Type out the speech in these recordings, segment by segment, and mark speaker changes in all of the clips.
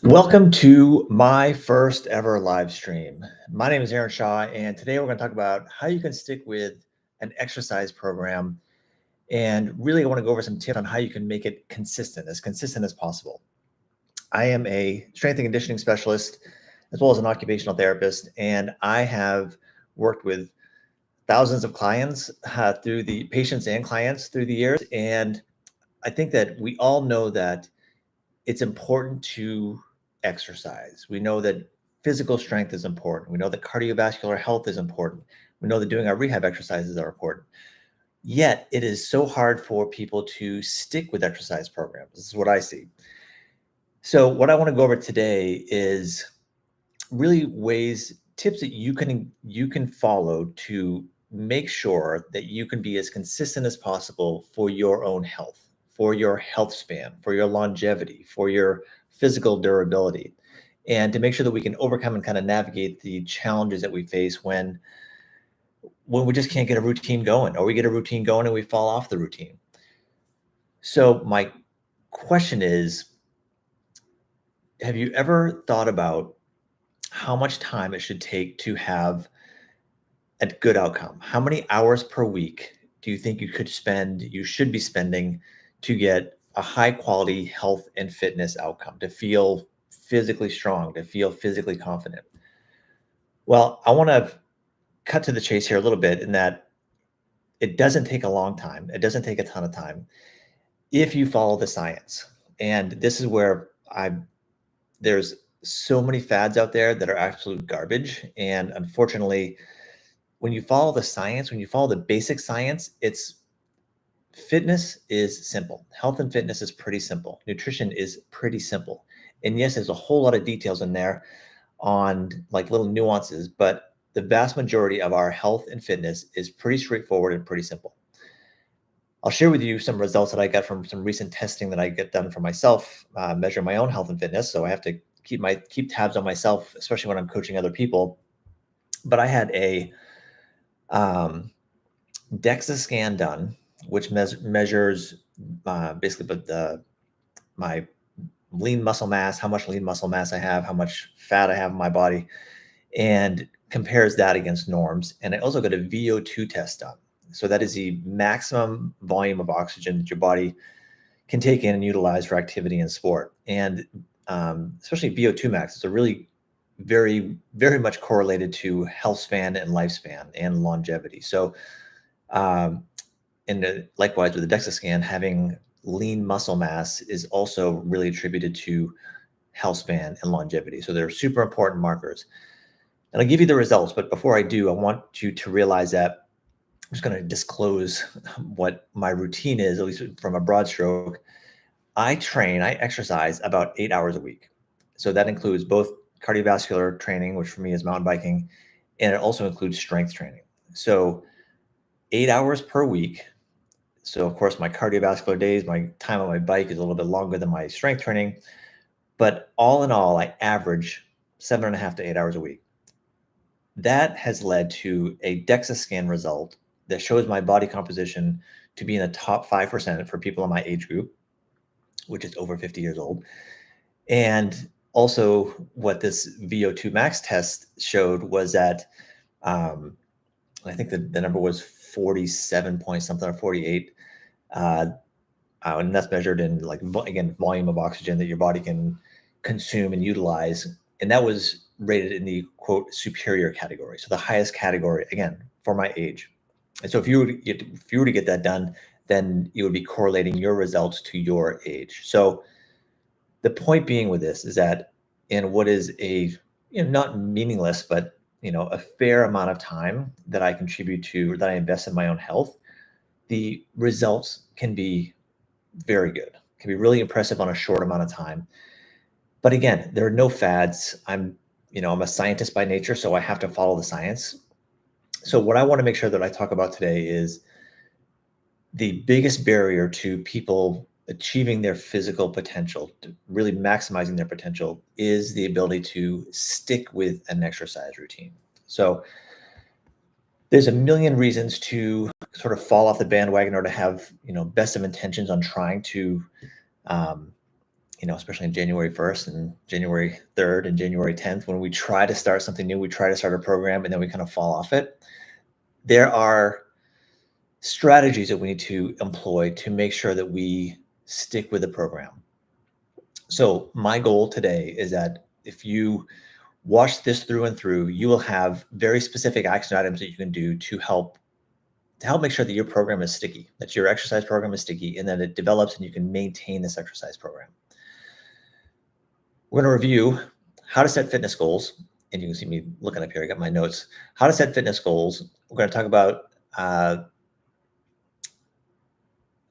Speaker 1: Welcome to my first ever live stream. My name is Aaron Shaw, and today we're going to talk about how you can stick with an exercise program. And really, I want to go over some tips on how you can make it consistent as possible. I am a strength and conditioning specialist, as well as an occupational therapist, and I have worked with thousands of clients through the patients and clients through the years. And I think that we all know that it's important to exercise. We know that physical strength is important. We know that cardiovascular health is important. We know that doing our rehab exercises are important. Yet it is so hard for people to stick with exercise programs. This is what I see. So what I want to go over today is really tips that you can follow to make sure that you can be as consistent as possible for your own health, for your health span, for your longevity, for your physical durability, and to make sure that we can overcome and kind of navigate the challenges that we face when we just can't get a routine going, or we get a routine going and we fall off the routine. So my question is, have you ever thought about how much time it should take to have a good outcome? How many hours per week do you think you should be spending to get a high quality health and fitness outcome, to feel physically strong, to feel physically confident? Well, I want to cut to the chase here a little bit in that it doesn't take a long time. It doesn't take a ton of time if you follow the science. And this is where there's so many fads out there that are absolute garbage. And unfortunately, when you follow the science, when you follow the basic science, fitness is simple. Health and fitness is pretty simple. Nutrition is pretty simple. And yes, there's a whole lot of details in there on like little nuances, but the vast majority of our health and fitness is pretty straightforward and pretty simple. I'll share with you some results that I got from some recent testing that I get done for myself, measure my own health and fitness. So I have to keep tabs on myself, especially when I'm coaching other people. But I had a DEXA scan done, which measures basically my lean muscle mass, how much lean muscle mass I have, how much fat I have in my body, and compares that against norms. And I also got a VO2 test done. So that is the maximum volume of oxygen that your body can take in and utilize for activity and sport. And especially VO2 Max is a really very, very much correlated to health span and lifespan and longevity. So likewise with the DEXA scan, having lean muscle mass is also really attributed to health span and longevity. So they're super important markers. And I'll give you the results, but before I do, I want you to realize that I'm just going to disclose what my routine is, at least from a broad stroke. I exercise about 8 hours a week. So that includes both cardiovascular training, which for me is mountain biking, and it also includes strength training. So 8 hours per week. So of course, my cardiovascular days, my time on my bike is a little bit longer than my strength training, but all in all, I average 7.5 to 8 hours a week. That has led to a DEXA scan result that shows my body composition to be in the top 5% for people in my age group, which is over 50 years old. And also what this VO2 Max test showed was that I think the number was 47 point something or 48. And that's measured in again, volume of oxygen that your body can consume and utilize. And that was rated in the quote superior category. So the highest category, again, for my age. And so if you were to get that done, then you would be correlating your results to your age. So the point being with this is that in what is not meaningless, but a fair amount of time that I contribute to, or that I invest in my own health, the results can be very good, can be really impressive on a short amount of time. But again, there are no fads. I'm a scientist by nature, so I have to follow the science. So what I want to make sure that I talk about today is the biggest barrier to people achieving their physical potential, to really maximizing their potential, is the ability to stick with an exercise routine. So there's a million reasons to sort of fall off the bandwagon or to have, best of intentions on trying to especially in January 1st and January 3rd and January 10th, when we try to start something new, we try to start a program and then we kind of fall off it. There are strategies that we need to employ to make sure that we stick with the program. So my goal today is that if you watch this through and through, you will have very specific action items that you can do to help make sure that your program is sticky, that your exercise program is sticky, and that it develops and you can maintain this exercise program. We're going to review how to set fitness goals. And you can see me looking up here. I got my notes. How to set fitness goals. We're going to talk about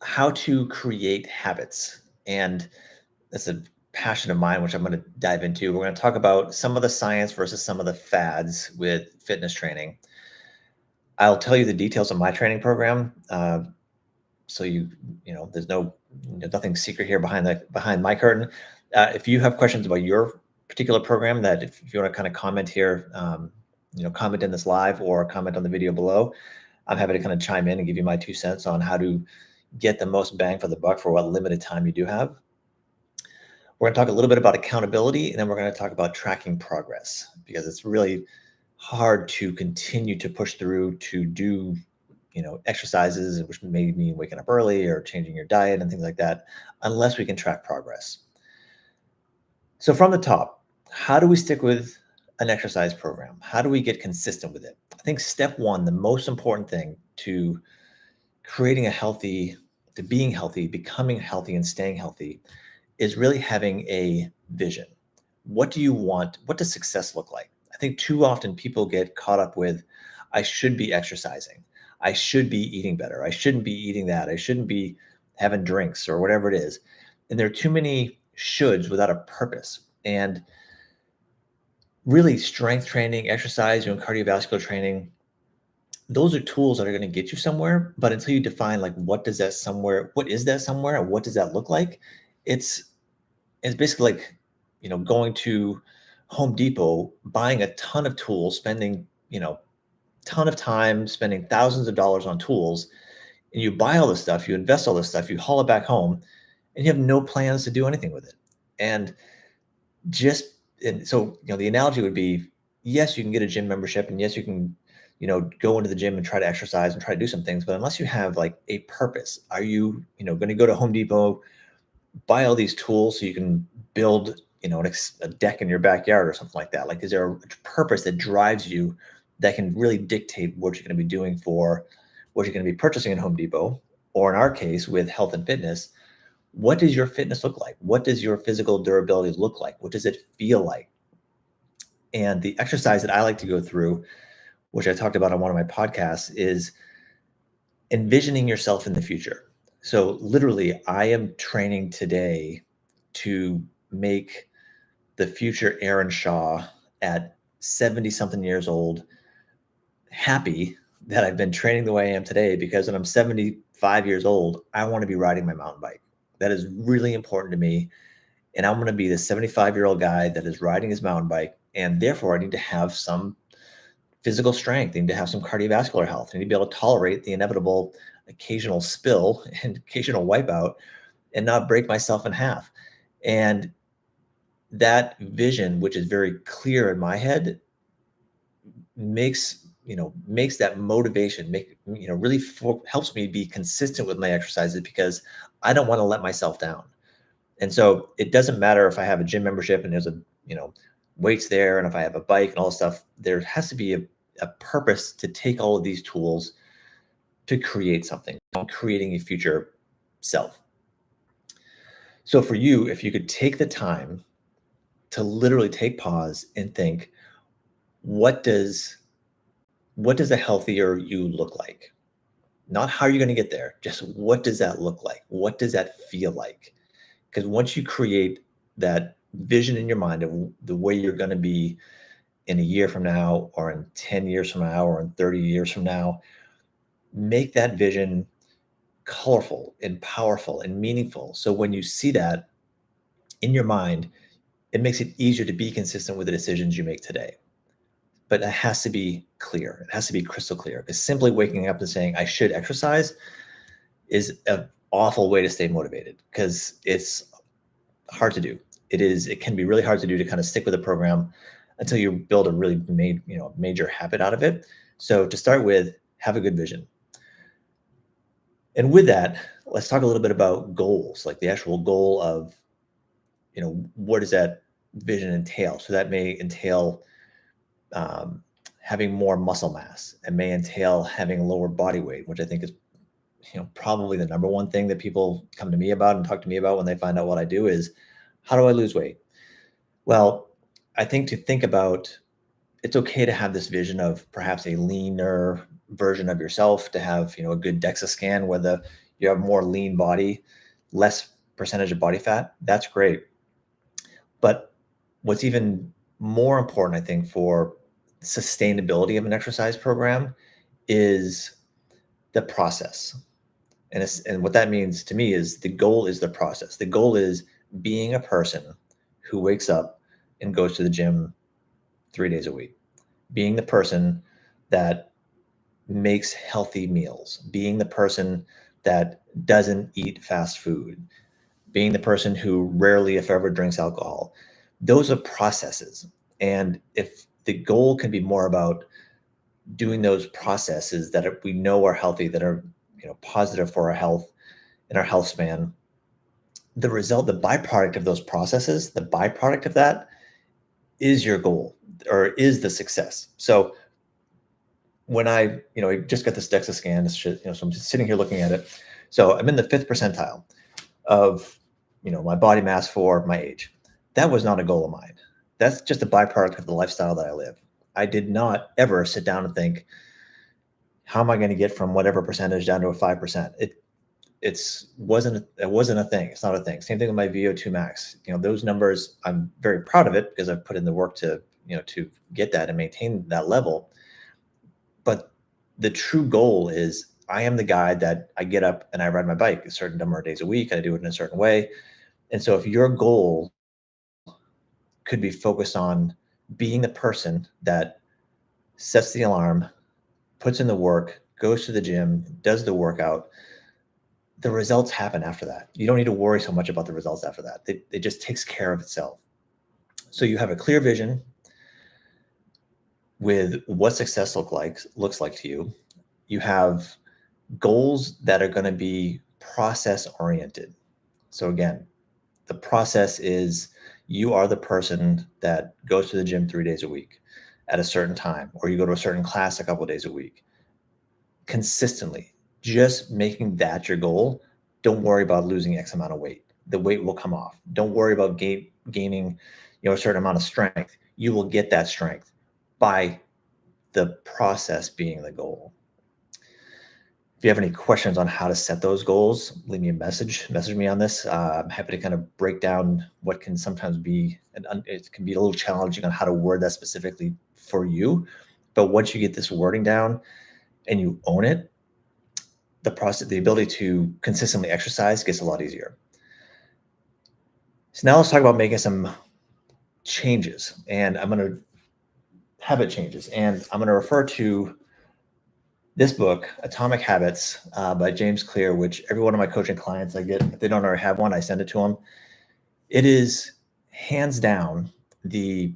Speaker 1: how to create habits. And that's a passion of mine, which I'm going to dive into. We're going to talk about some of the science versus some of the fads with fitness training. I'll tell you the details of my training program. So there's nothing secret here behind my curtain. If you have questions about your particular program, that if you want to kind of comment here, comment in this live or comment on the video below, I'm happy to kind of chime in and give you my 2 cents on how to get the most bang for the buck for what limited time you do have. We're going to talk a little bit about accountability, and then we're going to talk about tracking progress, because it's really hard to continue to push through to do exercises, which may mean waking up early or changing your diet and things like that, unless we can track progress. So from the top, how do we stick with an exercise program? How do we get consistent with it? I think step one, the most important thing to being healthy, becoming healthy, and staying healthy is really having a vision. What do you want? What does success look like? I think too often people get caught up with, I should be exercising. I should be eating better. I shouldn't be eating that. I shouldn't be having drinks or whatever it is. And there are too many shoulds without a purpose. And really, strength training, exercise, cardiovascular training, those are tools that are going to get you somewhere. But until you define what is that somewhere, and what does that look like? It's basically like, going to Home Depot, buying a ton of tools, spending, ton of time, spending thousands of dollars on tools, and you buy all this stuff, you invest all this stuff, you haul it back home, and you have no plans to do anything with it. And so the analogy would be, yes, you can get a gym membership, and yes, you can, go into the gym and try to exercise and try to do some things, but unless you have a purpose, are you, going to go to Home Depot, buy all these tools so you can build, a deck in your backyard or something like that? Is there a purpose that drives you that can really dictate what you're going to be doing for what you're going to be purchasing in Home Depot? Or in our case, with health and fitness, what does your fitness look like? What does your physical durability look like? What does it feel like? And the exercise that I like to go through, which I talked about on one of my podcasts, is envisioning yourself in the future. So literally, I am training today to make the future Aaron Shaw at 70 something years old happy that I've been training the way I am today, because when I'm 75 years old, I want to be riding my mountain bike. That is really important to me. And I'm going to be the 75-year-old guy that is riding his mountain bike. And therefore, I need to have some physical strength. I need to have some cardiovascular health. I need to be able to tolerate the inevitable occasional spill and occasional wipeout and not break myself in half. And that vision, which is very clear in my head, makes that motivation, really helps me be consistent with my exercises, because I don't want to let myself down. And so it doesn't matter if I have a gym membership and there's weights there, and if I have a bike and all this stuff, there has to be a purpose to take all of these tools to create something. I'm creating a future self. So for you, if you could take the time to literally take pause and think, what does a healthier you look like? Not how you're going to get there, just what does that look like? What does that feel like? Because once you create that vision in your mind of the way you're going to be in a year from now, or in 10 years from now, or in 30 years from now, make that vision colorful and powerful and meaningful. So when you see that in your mind, it makes it easier to be consistent with the decisions you make today. But it has to be clear. It has to be crystal clear, because simply waking up and saying, I should exercise, is an awful way to stay motivated, because it's hard to do. It can be really hard to do to kind of stick with a program until you build a really major habit out of it. So to start with, have a good vision. And with that, let's talk a little bit about goals, like the actual goal of, what does that vision entail? So that may entail having more muscle mass. It may entail having lower body weight, which I think is, probably the number one thing that people come to me about and talk to me about when they find out what I do is, how do I lose weight? Well, I think to think about, it's okay to have this vision of perhaps a leaner version of yourself, to have, a good DEXA scan, whether you have more lean body, less percentage of body fat, that's great. But what's even more important, I think, for sustainability of an exercise program is the process. And what that means to me is the goal is the process. The goal is being a person who wakes up and goes to the gym 3 days a week, being the person that makes healthy meals, being the person that doesn't eat fast food, being the person who rarely, if ever, drinks alcohol. Those are processes. And if the goal can be more about doing those processes that we know are healthy, that are positive for our health and our health span, the result, the byproduct of those processes, the byproduct of that is your goal, or is the success. So when I just got this DEXA scan, so I'm just sitting here looking at it. So I'm in the 5th percentile of, my body mass for my age. That was not a goal of mine. That's just a byproduct of the lifestyle that I live. I did not ever sit down and think, how am I going to get from whatever percentage down to a 5%? It wasn't a thing. It's not a thing. Same thing with my VO2 Max. Those numbers, I'm very proud of it because I've put in the work to get that and maintain that level. But the true goal is, I am the guy that I get up and I ride my bike a certain number of days a week. I do it in a certain way. And so if your goal could be focused on being the person that sets the alarm, puts in the work, goes to the gym, does the workout, the results happen after that. You don't need to worry so much about the results after that. It just takes care of itself. So you have a clear vision with what success looks like to you. You have goals that are going to be process oriented. So again, the process is, you are the person that goes to the gym 3 days a week at a certain time, or you go to a certain class a couple of days a week consistently. Just making that your goal. Don't worry about losing X amount of weight. The weight will come off. Don't worry about gaining a certain amount of strength. You will get that strength by the process being the goal. If you have any questions on how to set those goals, leave me a message me on this. I'm happy to kind of break down what can sometimes be, it can be a little challenging on how to word that specifically for you. But once you get this wording down and you own it, the process, the ability to consistently exercise gets a lot easier. So now let's talk about making some changes, and I'm going to habit changes, and I'm going to refer to this book, Atomic Habits, by James Clear, which every one of my coaching clients I get, if they don't already have one, I send it to them. It is hands down the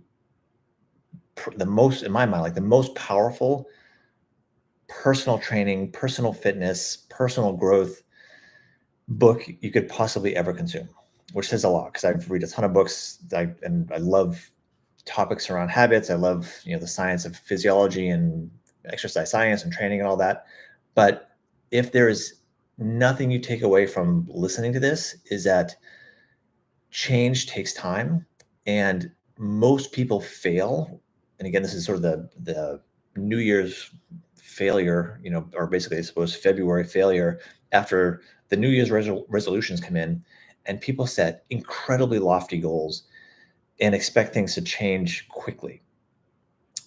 Speaker 1: most, in my mind, like the most powerful personal training, personal fitness, personal growth book you could possibly ever consume, which says a lot because I've read a ton of books, and I love topics around habits. I love the science of physiology and exercise science and training and all that. But if there is nothing you take away from listening to this, is that change takes time, and most people fail. And again, this is sort of the New Year's failure, or basically I suppose February failure, after the New Year's resolutions come in, and people set incredibly lofty goals and expect things to change quickly.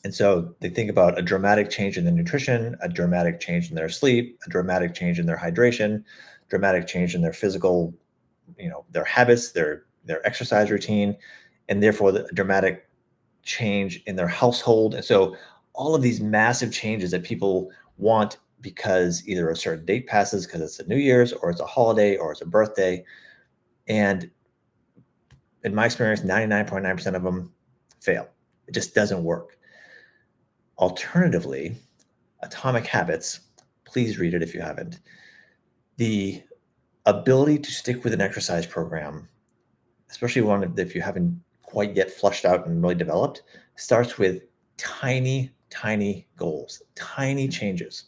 Speaker 1: And so they think about a dramatic change in their nutrition, a dramatic change in their sleep, a dramatic change in their hydration, dramatic change in their physical, their habits, their exercise routine, and therefore the dramatic change in their household. And so all of these massive changes that people want because either a certain date passes because it's a New Year's, or it's a holiday, or it's a birthday. And in my experience, 99.9% of them fail. It just doesn't work. Alternatively, Atomic Habits, please read it if you haven't. The ability to stick with an exercise program, especially one if you haven't quite yet flushed out and really developed, starts with tiny, tiny goals, tiny changes.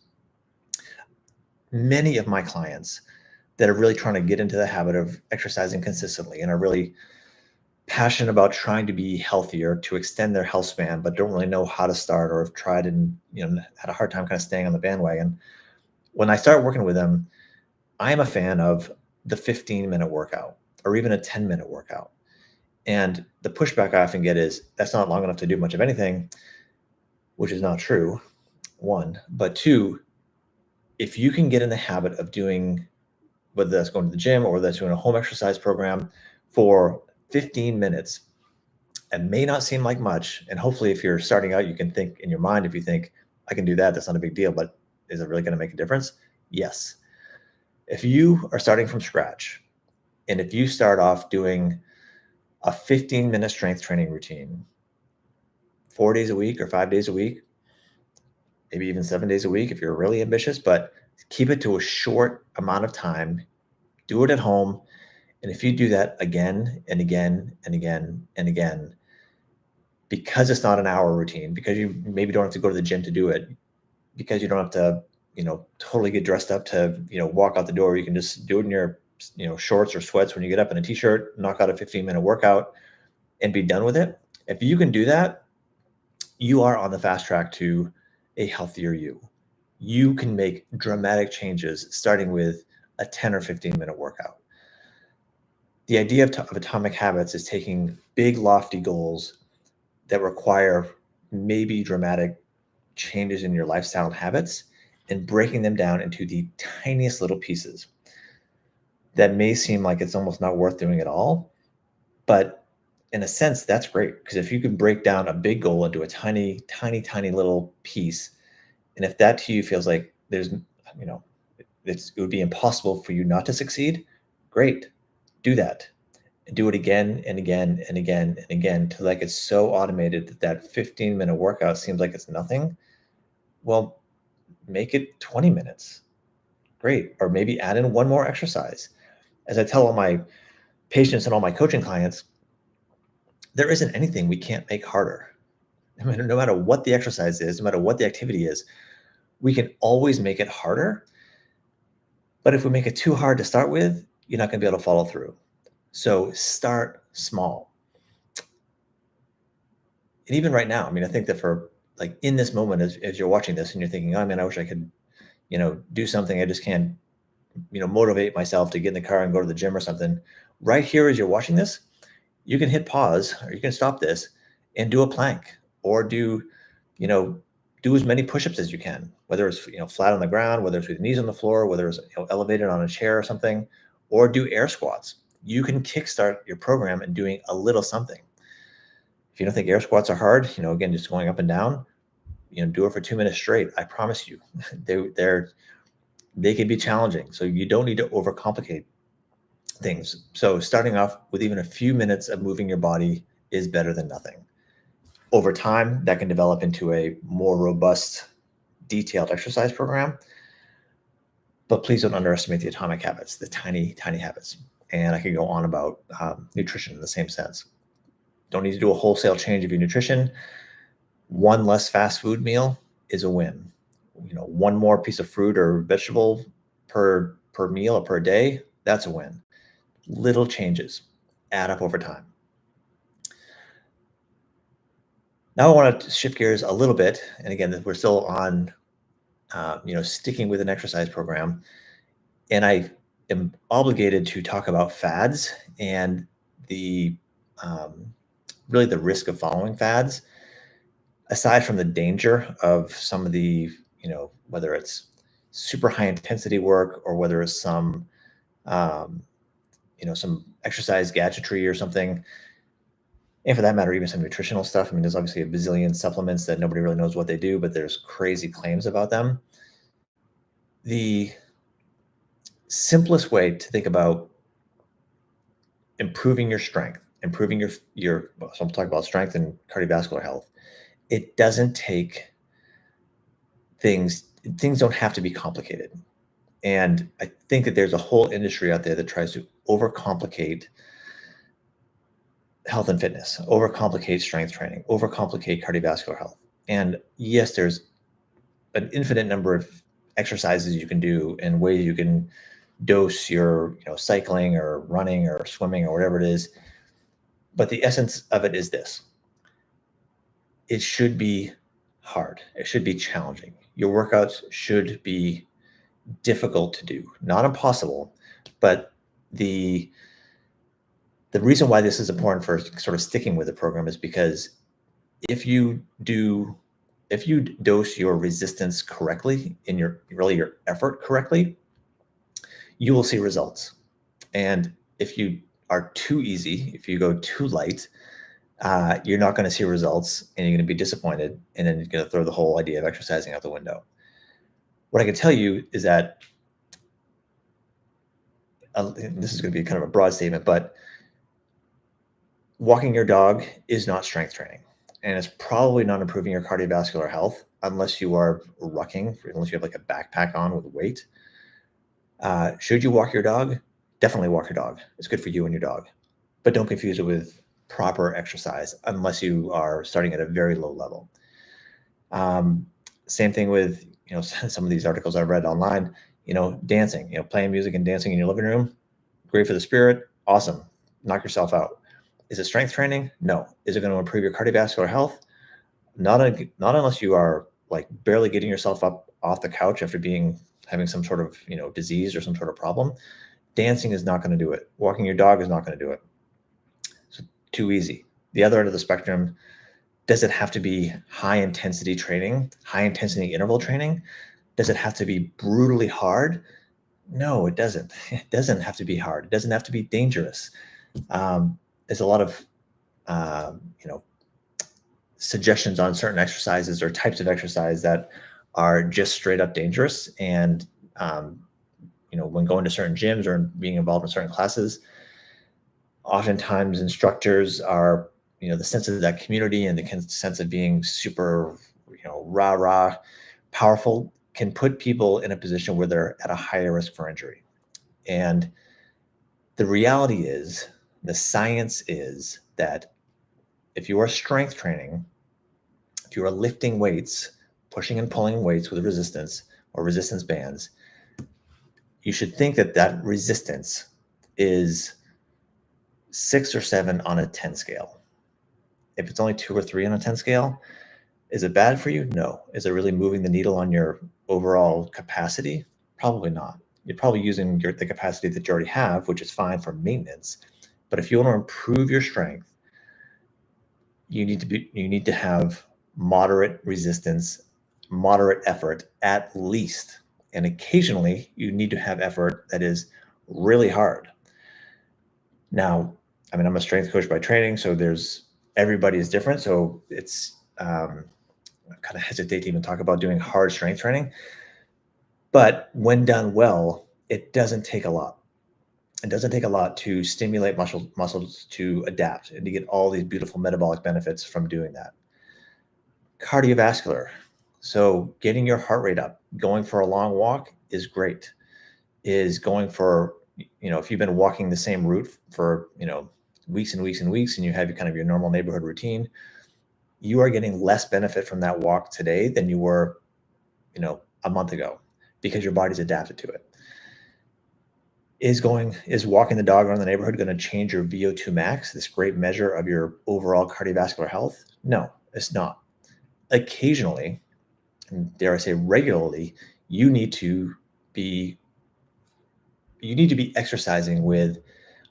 Speaker 1: Many of my clients that are really trying to get into the habit of exercising consistently and are really passionate about trying to be healthier to extend their health span, but don't really know how to start or have tried and had a hard time kind of staying on the bandwagon. When I start working with them, I am a fan of the 15-minute workout or even a 10-minute workout. And the pushback I often get is that's not long enough to do much of anything, which is not true, one. But two, if you can get in the habit of doing, whether that's going to the gym or that's doing a home exercise program for 15 minutes, it may not seem like much. And hopefully if you're starting out, you can think in your mind, if you think, I can do that, that's not a big deal, but is it really going to make a difference? Yes. If you are starting from scratch, and if you start off doing a 15-minute strength training routine, 4 days a week or 5 days a week, maybe even 7 days a week if you're really ambitious, but keep it to a short amount of time, do it at home. And if you do that again and again and again and again, because it's not an hour routine, because you maybe don't have to go to the gym to do it, because you don't have to, totally get dressed up to, walk out the door. You can just do it in your, shorts or sweats when you get up in a t-shirt, knock out a 15-minute workout and be done with it. If you can do that, you are on the fast track to a healthier you. You can make dramatic changes starting with a 10 or 15-minute workout. The idea of Atomic Habits is taking big, lofty goals that require maybe dramatic changes in your lifestyle and habits and breaking them down into the tiniest little pieces that may seem like it's almost not worth doing at all. But in a sense, that's great, because if you can break down a big goal into a tiny, tiny, tiny little piece, and if that to you feels like there's, it would be impossible for you not to succeed, great, do that. And do it again and again and again and again till like it's so automated that that 15-minute workout seems like it's nothing. Well, make it 20 minutes. Great. Or maybe add in one more exercise. As I tell all my patients and all my coaching clients, there isn't anything we can't make harder. No matter what the exercise is, no matter what the activity is, we can always make it harder. But if we make it too hard to start with, you're not going to be able to follow through. So start small. And even right now, I think that for like in this moment, as you're watching this and you're thinking, oh man, I wish I could, do something. I just can't, motivate myself to get in the car and go to the gym or something. Right here, as you're watching this, you can hit pause or you can stop this and do a plank or do as many push-ups as you can, whether it's, flat on the ground, whether it's with knees on the floor, whether it's, elevated on a chair or something, or do air squats. You can kickstart your program and doing a little something. If you don't think air squats are hard, again, just going up and down, do it for 2 minutes straight. I promise you, they can be challenging. So you don't need to overcomplicate things. So starting off with even a few minutes of moving your body is better than nothing. Over time, that can develop into a more robust, detailed exercise program. But please don't underestimate the atomic habits, the tiny, tiny habits. And I could go on about nutrition in the same sense. Don't need to do a wholesale change of your nutrition. One less fast food meal is a win. One more piece of fruit or vegetable per meal or per day, that's a win. Little changes add up over time. Now I want to shift gears a little bit. And again, we're still on, sticking with an exercise program. And I am obligated to talk about fads and the really the risk of following fads, aside from the danger of some of the, whether it's super high intensity work or whether it's some, some exercise gadgetry or something. And for that matter, even some nutritional stuff. There's obviously a bazillion supplements that nobody really knows what they do, but there's crazy claims about them. The simplest way to think about improving your strength, improving so I'm talking about strength and cardiovascular health. It doesn't take things don't have to be complicated. And I think that there's a whole industry out there that tries to overcomplicate health and fitness, overcomplicate strength training, overcomplicate cardiovascular health. And yes, there's an infinite number of exercises you can do and ways you can dose your, cycling or running or swimming or whatever it is. But the essence of it is this: it should be hard. It should be challenging. Your workouts should be difficult to do, not impossible. But the reason why this is important for sort of sticking with the program is because if you dose your resistance correctly in your effort correctly, you will see results. And if you are too easy, if you go too light, you're not going to see results, and you're going to be disappointed, and then you're going to throw the whole idea of exercising out the window. What I can tell you is that, this is going to be kind of a broad statement, but walking your dog is not strength training, and it's probably not improving your cardiovascular health unless you are rucking, unless you have like a backpack on with weight. Should you walk your dog? Definitely walk your dog. It's good for you and your dog, but don't confuse it with proper exercise unless you are starting at a very low level. Same thing with, some of these articles I've read online, dancing, playing music and dancing in your living room, great for the spirit. Awesome. Knock yourself out. Is it strength training? No. Is it going to improve your cardiovascular health? Not unless you are like barely getting yourself up off the couch after having some sort of, disease or some sort of problem. Dancing is not going to do it. Walking your dog is not going to do it. So too easy. The other end of the spectrum, does it have to be high intensity training, high intensity interval training? Does it have to be brutally hard? No, it doesn't. It doesn't have to be hard. It doesn't have to be dangerous. There's a lot of, suggestions on certain exercises or types of exercise that are just straight up dangerous. And, when going to certain gyms or being involved in certain classes, oftentimes instructors are, the sense of that community and the sense of being super, rah, powerful can put people in a position where they're at a higher risk for injury. And the reality is, the science is that if you are strength training, if you are lifting weights, pushing and pulling weights with resistance or resistance bands, you should think that resistance is 6 or 7 on a 10 scale. If it's only 2 or 3 on a 10 scale, is it bad for you? No. Is it really moving the needle on your overall capacity? Probably not. You're probably using the capacity that you already have, which is fine for maintenance. But if you want to improve your strength, you need to have moderate resistance, moderate effort at least. And occasionally you need to have effort that is really hard. Now, I'm a strength coach by training, so everybody is different. So it's, I kind of hesitate to even talk about doing hard strength training, but when done well, it doesn't take a lot. It doesn't take a lot to stimulate muscles to adapt and to get all these beautiful metabolic benefits from doing that. Cardiovascular. So getting your heart rate up, going for a long walk is great. Is going for, if you've been walking the same route for, weeks and weeks and weeks, and you have kind of your normal neighborhood routine, you are getting less benefit from that walk today than you were, a month ago, because your body's adapted to it. Is walking the dog around the neighborhood going to change your VO2 max, this great measure of your overall cardiovascular health? No, it's not. Occasionally, and dare I say regularly, you need to be exercising with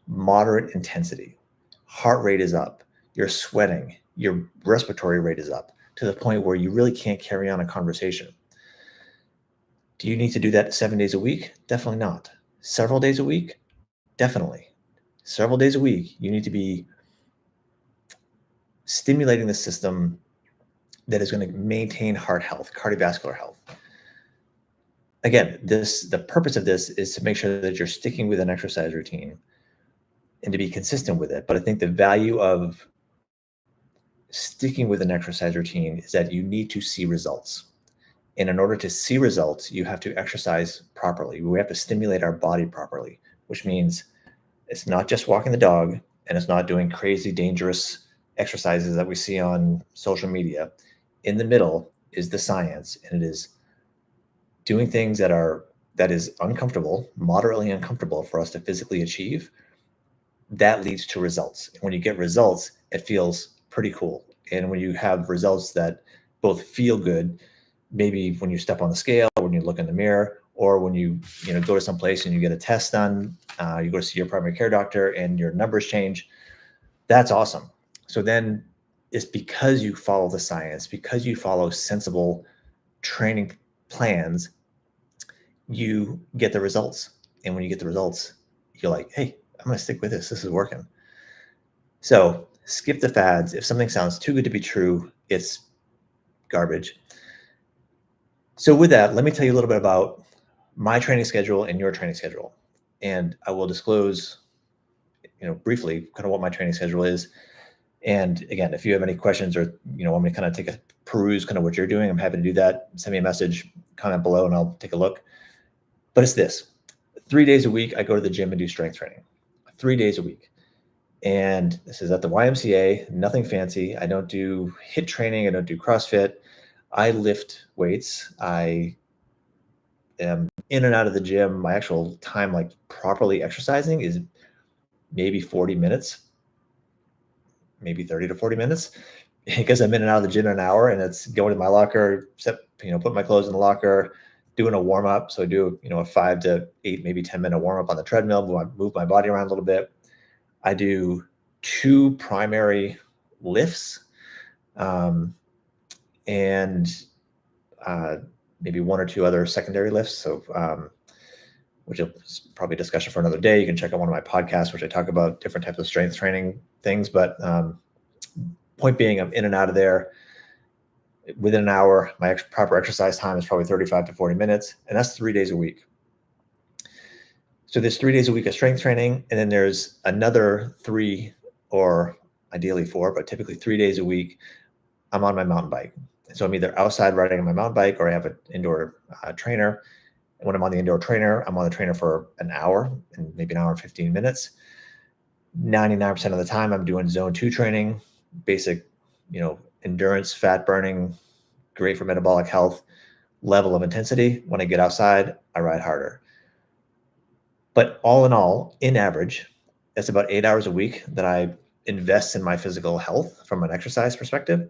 Speaker 1: moderate intensity. Heart rate is up, you're sweating, your respiratory rate is up to the point where you really can't carry on a conversation. Do you need to do that 7 days a week? Definitely not. Several days a week? Definitely. Several days a week, you need to be stimulating the system that is going to maintain heart health, cardiovascular health. Again, the purpose of this is to make sure that you're sticking with an exercise routine and to be consistent with it. But I think the value of sticking with an exercise routine is that you need to see results. And in order to see results, you have to exercise properly. We have to stimulate our body properly, which means it's not just walking the dog and it's not doing crazy, dangerous exercises that we see on social media. In the middle is the science, and it is doing things that is uncomfortable, moderately uncomfortable for us to physically achieve. That leads to results. And when you get results, it feels pretty cool. And when you have results that both feel good, maybe when you step on the scale, or when you look in the mirror, or when you go to some place and you get a test done, you go to see your primary care doctor and your numbers change, that's awesome. So then it's because you follow the science, because you follow sensible training plans, you get the results. And when you get the results, you're like, hey, I'm going to stick with this. This is working. So skip the fads. If something sounds too good to be true, it's garbage. So with that, let me tell you a little bit about my training schedule and your training schedule. And I will disclose, briefly kind of what my training schedule is. And again, if you have any questions or, want me to kind of take a peruse kind of what you're doing, I'm happy to do that. Send me a message, comment below, and I'll take a look. But it's this: 3 days a week, I go to the gym and do strength training. 3 days a week. And this is at the YMCA, nothing fancy. I don't do HIIT training. I don't do CrossFit. I lift weights. I am in and out of the gym. My actual time, like properly exercising, is maybe 40 minutes, maybe 30 to 40 minutes, because I'm in and out of the gym in an hour, and it's going to my locker, put my clothes in the locker, doing a warm up. So I do, a 5 to 8, maybe 10-minute warm up on the treadmill, move my body around a little bit. I do 2 primary lifts, and maybe 1 or 2 other secondary lifts. So, which is probably a discussion for another day. You can check out one of my podcasts, which I talk about different types of strength training things. But point being, I'm in and out of there within an hour. My proper exercise time is probably 35 to 40 minutes, and that's 3 days a week. So there's 3 days a week of strength training, and then there's another 3, or ideally 4, but typically 3 days a week, I'm on my mountain bike. So I'm either outside riding on my mountain bike, or I have an indoor trainer. And when I'm on the indoor trainer, I'm on the trainer for an hour, and maybe an hour and 15 minutes. 99% of the time, I'm doing zone 2 training, basic, endurance, fat burning, great for metabolic health level of intensity. When I get outside, I ride harder. But all in all, in average, that's about 8 hours a week that I invest in my physical health from an exercise perspective.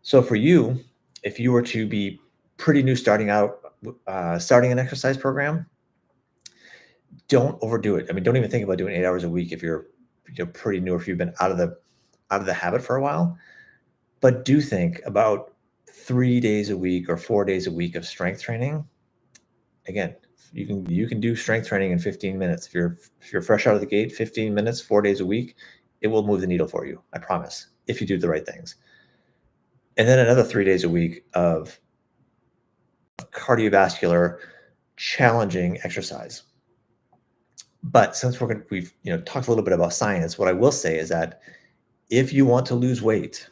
Speaker 1: So for you, if you were to be pretty new starting an exercise program, don't overdo it. I mean, don't even think about doing 8 hours a week if you're pretty new, or if you've been out of the habit for a while. But do think about 3 days a week or 4 days a week of strength training. Again, you can do strength training in 15 minutes. If you're fresh out of the gate, 15 minutes, 4 days a week, it will move the needle for you. I promise, if you do the right things. And then another 3 days a week of cardiovascular, challenging exercise. But since we've talked a little bit about science, what I will say is that if you want to lose weight,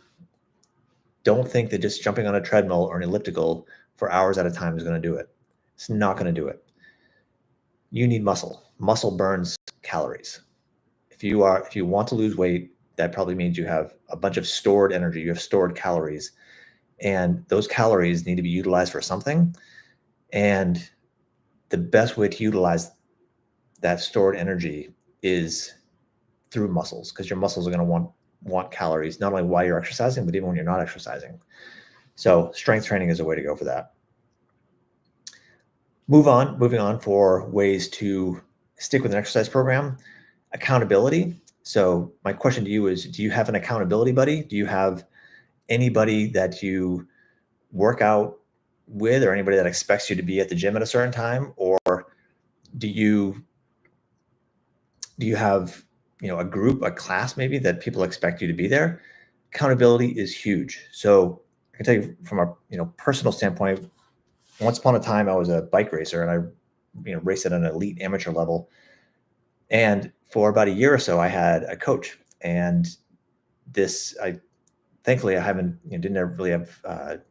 Speaker 1: don't think that just jumping on a treadmill or an elliptical for hours at a time is going to do it. It's not going to do it. You need muscle. Muscle burns calories. If you want to lose weight, that probably means you have a bunch of stored energy. You have stored calories, and those calories need to be utilized for something. And the best way to utilize that stored energy is through muscles, because your muscles are going to want calories, not only while you're exercising, but even when you're not exercising. So strength training is a way to go for that. Moving on for ways to stick with an exercise program. Accountability. So my question to you is, do you have an accountability buddy? Do you have anybody that you work out with, or anybody that expects you to be at the gym at a certain time? Or do you have a group, a class maybe, that people expect you to be there? Accountability is huge. So I can tell you from a personal standpoint, once upon a time I was a bike racer, and I raced at an elite amateur level. And for about a year or so, I had a coach, and thankfully I haven't, didn't ever really have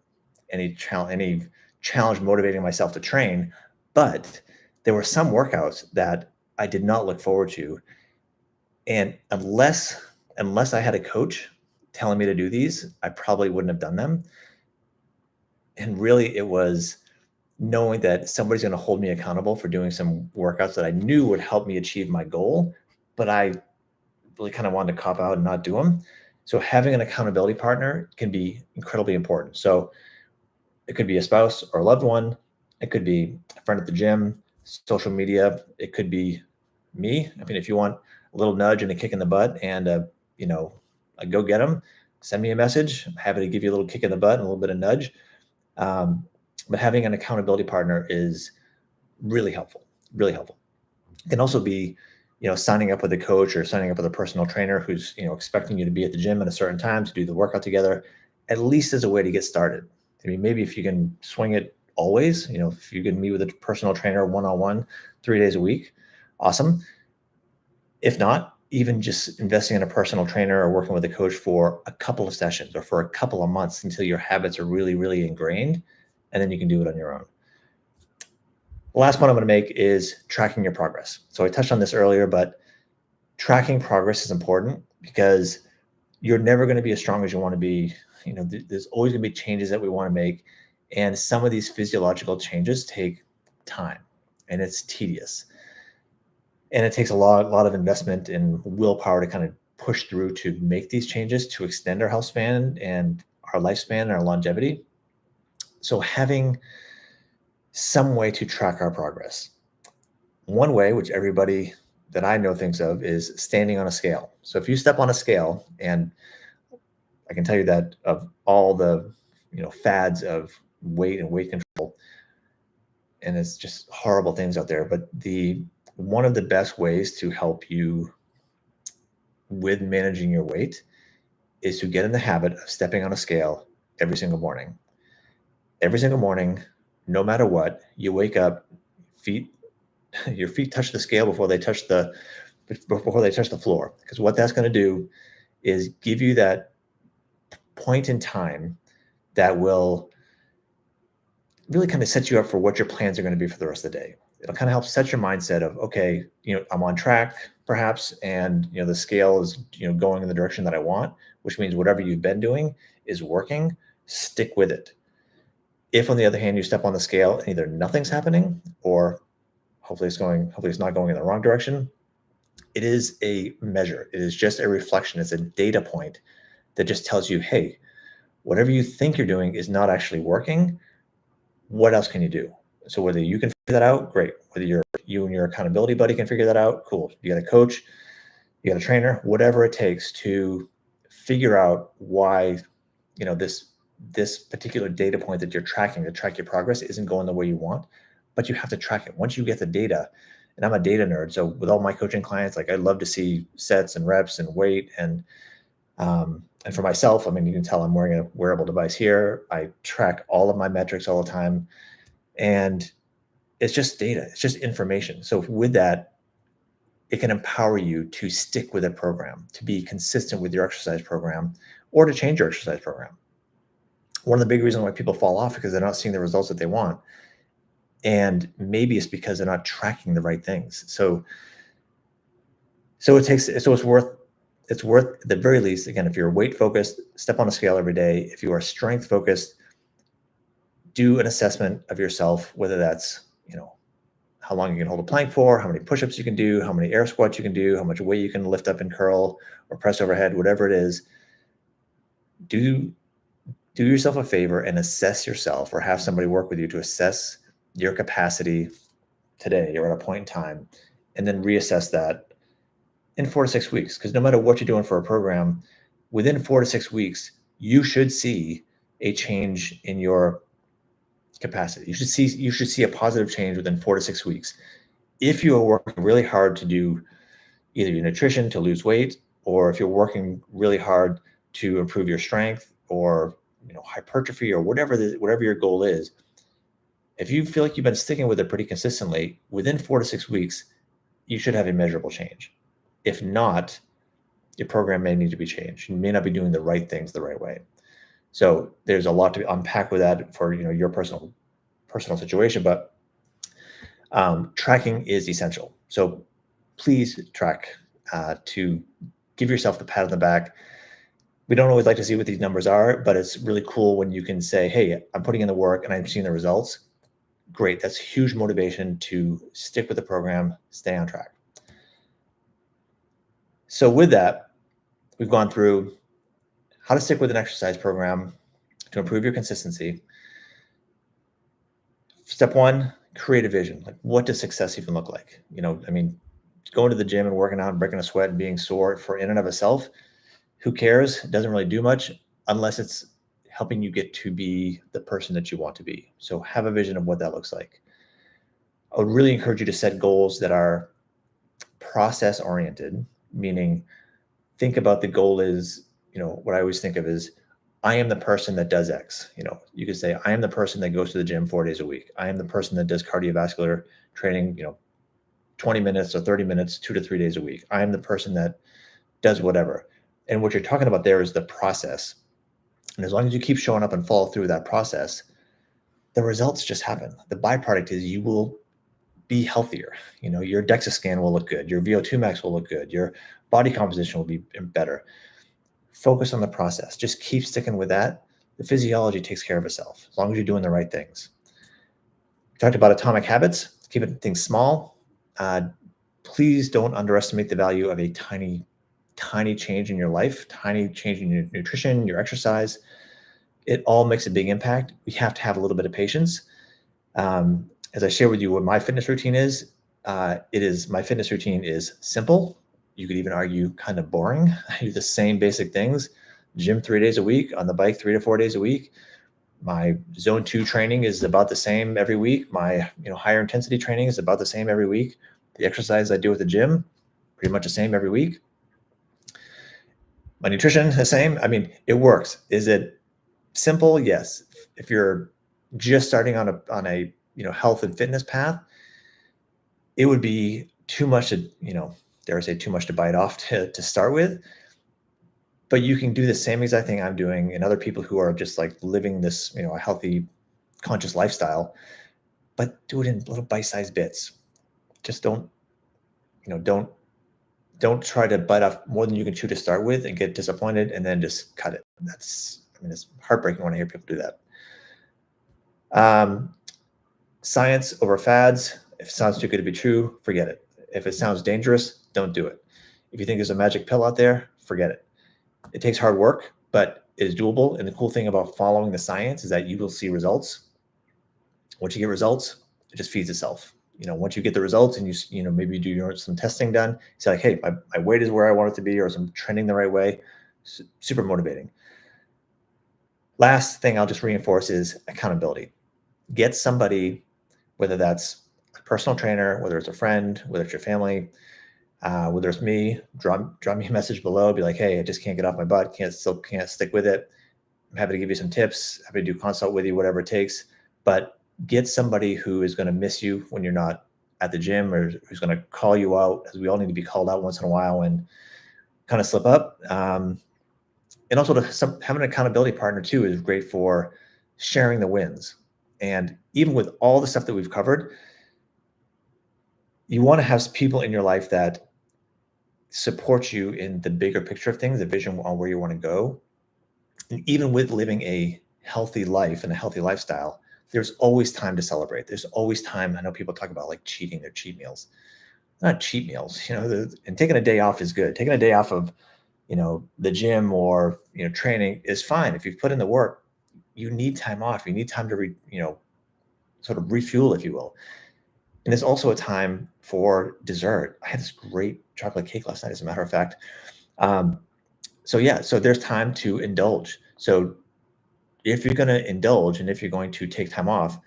Speaker 1: any challenge motivating myself to train, but there were some workouts that I did not look forward to, and unless I had a coach telling me to do these, I probably wouldn't have done them. And really, it was knowing that somebody's going to hold me accountable for doing some workouts that I knew would help me achieve my goal, but I really kind of wanted to cop out and not do them. So having an accountability partner can be incredibly important. So it could be a spouse or a loved one. It could be a friend at the gym, social media. It could be me. I mean, if you want a little nudge and a kick in the butt and a go get them, send me a message. I'm happy to give you a little kick in the butt and a little bit of nudge. But having an accountability partner is really helpful, really helpful. It can also be, signing up with a coach or signing up with a personal trainer who's, expecting you to be at the gym at a certain time to do the workout together, at least as a way to get started. I mean, maybe if you can swing it always, if you can meet with a personal trainer one-on-one 3 days a week, awesome. If not, even just investing in a personal trainer or working with a coach for a couple of sessions or for a couple of months until your habits are really, really ingrained, and then you can do it on your own. The last point I'm going to make is tracking your progress. So I touched on this earlier, but tracking progress is important because you're never going to be as strong as you want to be. There's always going to be changes that we want to make. And some of these physiological changes take time, and it's tedious. And it takes a lot of investment and willpower to kind of push through to make these changes to extend our health span and our lifespan and our longevity. So having some way to track our progress. One way, which everybody that I know thinks of, is standing on a scale. So if you step on a scale, and I can tell you that of all the fads of weight and weight control, and it's just horrible things out there, but one of the best ways to help you with managing your weight is to get in the habit of stepping on a scale every single morning. Every single morning, no matter what, you wake up, your feet touch the scale before they touch the floor. Because what that's going to do is give you that point in time that will really kind of set you up for what your plans are going to be for the rest of the day. It'll kind of help set your mindset of, okay, I'm on track perhaps, and the scale is going in the direction that I want, which means whatever you've been doing is working. Stick with it. If, on the other hand, you step on the scale and either nothing's happening or hopefully it's not going in the wrong direction, it is a measure. It is just a reflection. It's a data point that just tells you, hey, whatever you think you're doing is not actually working. What else can you do? So whether you can figure that out, great. Whether you and your accountability buddy can figure that out, cool. You got a coach, you got a trainer, whatever it takes to figure out why, this particular data point that you're tracking to track your progress isn't going the way you want, but you have to track it. Once you get the data, and I'm a data nerd, so with all my coaching clients, like, I love to see sets and reps and weight, and for myself, I mean, you can tell I'm wearing a wearable device here. I track all of my metrics all the time, and it's just data. It's just information. So with that, it can empower you to stick with a program, to be consistent with your exercise program, or to change your exercise program. One of the big reasons why people fall off is because they're not seeing the results that they want. And maybe it's because they're not tracking the right things. So it's worth at the very least, again, if you're weight focused, step on a scale every day. If you are strength focused, do an assessment of yourself, whether that's, how long you can hold a plank for, how many push-ups you can do, how many air squats you can do, how much weight you can lift up and curl or press overhead, whatever it is. Do yourself a favor and assess yourself, or have somebody work with you to assess your capacity today or at a point in time, and then reassess that in 4 to 6 weeks. Because no matter what you're doing for a program, within 4 to 6 weeks, you should see a change in your capacity. You should see a positive change within 4 to 6 weeks. If you are working really hard to do either your nutrition to lose weight, or if you're working really hard to improve your strength, or hypertrophy, or whatever your goal is, if you feel like you've been sticking with it pretty consistently, within 4 to 6 weeks, you should have a measurable change. If not, your program may need to be changed. You may not be doing the right things the right way. So there's a lot to unpack with that for your personal situation, but tracking is essential. So please track to give yourself the pat on the back. We don't always like to see what these numbers are, but it's really cool when you can say, hey, I'm putting in the work and I'm seeing the results. Great. That's huge motivation to stick with the program, stay on track. So with that, we've gone through how to stick with an exercise program to improve your consistency. Step one, create a vision. Like, what does success even look like? I mean, going to the gym and working out and breaking a sweat and being sore for in and of itself, who cares? It doesn't really do much unless it's helping you get to be the person that you want to be. So have a vision of what that looks like. I would really encourage you to set goals that are process oriented, meaning think about the goal is, what I always think of is, I am the person that does X. You could say, I am the person that goes to the gym 4 days a week. I am the person that does cardiovascular training, 20 minutes or 30 minutes, 2 to 3 days a week. I am the person that does whatever. And what you're talking about there is the process. And as long as you keep showing up and follow through that process, the results just happen. The byproduct is you will be healthier. Your DEXA scan will look good. Your VO2 Max will look good. Your body composition will be better. Focus on the process. Just keep sticking with that. The physiology takes care of itself as long as you're doing the right things. We talked about atomic habits, keeping things small. Please don't underestimate the value of a tiny change in your life, tiny change in your nutrition, your exercise. It all makes a big impact. We have to have a little bit of patience. As I share with you what my fitness routine is, my fitness routine is simple. You could even argue kind of boring. I do the same basic things. Gym 3 days a week, on the bike 3 to 4 days a week. My zone 2 training is about the same every week. My higher intensity training is about the same every week. The exercise I do at the gym, pretty much the same every week. My nutrition, the same. I mean, it works. Is it simple? Yes. If you're just starting on a health and fitness path, it would be too much to, dare I say, too much to bite off to start with. But you can do the same exact thing I'm doing and other people who are just like living this, a healthy, conscious lifestyle, but do it in little bite-sized bits. Just don't try to bite off more than you can chew to start with and get disappointed and then just cut it. It's heartbreaking when I hear people do that. Science over fads. If it sounds too good to be true, forget it. If it sounds dangerous, don't do it. If you think there's a magic pill out there, forget it. It takes hard work, but it is doable. And the cool thing about following the science is that you will see results. Once you get results, it just feeds itself. Once you get the results and you maybe do some testing done, it's like, hey, my weight is where I want it to be, or I'm trending the right way. Super motivating. Last thing I'll just reinforce is accountability. Get somebody, whether that's a personal trainer, whether it's a friend, whether it's your family, whether it's me, drop me a message below, be like, hey, I just can't get off my butt, can't stick with it. I'm happy to give you some tips, happy to do consult with you, whatever it takes. But get somebody who is going to miss you when you're not at the gym, or who's going to call you out, as we all need to be called out once in a while and kind of slip up. And also having an accountability partner too is great for sharing the wins. And even with all the stuff that we've covered, you want to have people in your life that support you in the bigger picture of things, the vision on where you want to go. And even with living a healthy life and a healthy lifestyle, there's always time to celebrate. There's always time. I know people talk about like cheating, their cheat meals. Not cheat meals, and taking a day off is good. Taking a day off of, the gym or, training is fine. If you've put in the work, you need time off. You need time to, sort of refuel, if you will. And there's also a time for dessert. I had this great chocolate cake last night, as a matter of fact. So there's time to indulge. So if you're going to indulge and if you're going to take time off,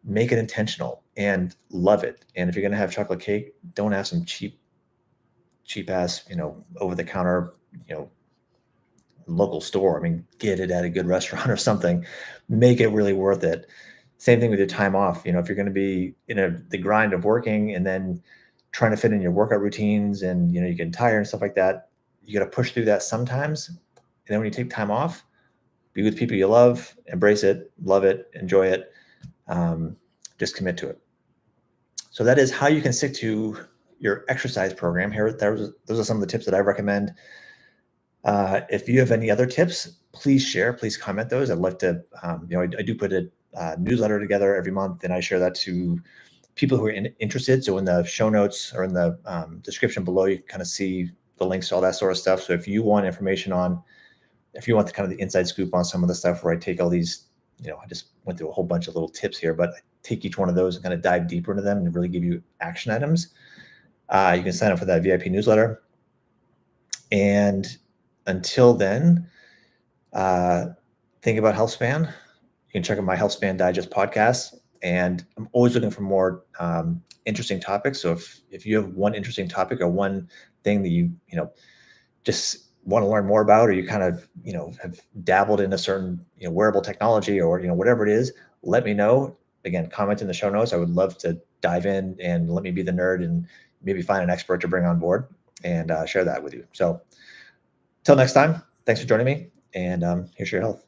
Speaker 1: make it intentional and love it. And if you're going to have chocolate cake, don't have some cheap ass, over the counter, local store. I mean, get it at a good restaurant or something. Make it really worth it. Same thing with your time off. If you're going to be in the grind of working and then trying to fit in your workout routines and, you get tired and stuff like that. You got to push through that sometimes. And then when you take time off, be with people you love, embrace it, love it, enjoy it. Just commit to it. So that is how you can stick to your exercise program. Those are some of the tips that I recommend. If you have any other tips, please share, please comment those. I'd love to, I do put a newsletter together every month, and I share that to people who are interested. So in the show notes or in the description below, you can kind of see the links to all that sort of stuff. So if you want information if you want the kind of the inside scoop on some of the stuff where I take all these, I just went through a whole bunch of little tips here, but I take each one of those and kind of dive deeper into them and really give you action items. You can sign up for that VIP newsletter. And until then, think about Healthspan. You can check out my Healthspan Digest podcast. And I'm always looking for more interesting topics. So if you have one interesting topic or one thing that you just want to learn more about, or you kind of have dabbled in a certain wearable technology, or whatever it is, let me know. Again, comment in the show notes. I would love to dive in and let me be the nerd and maybe find an expert to bring on board and share that with you. So till next time, thanks for joining me, and here's your health.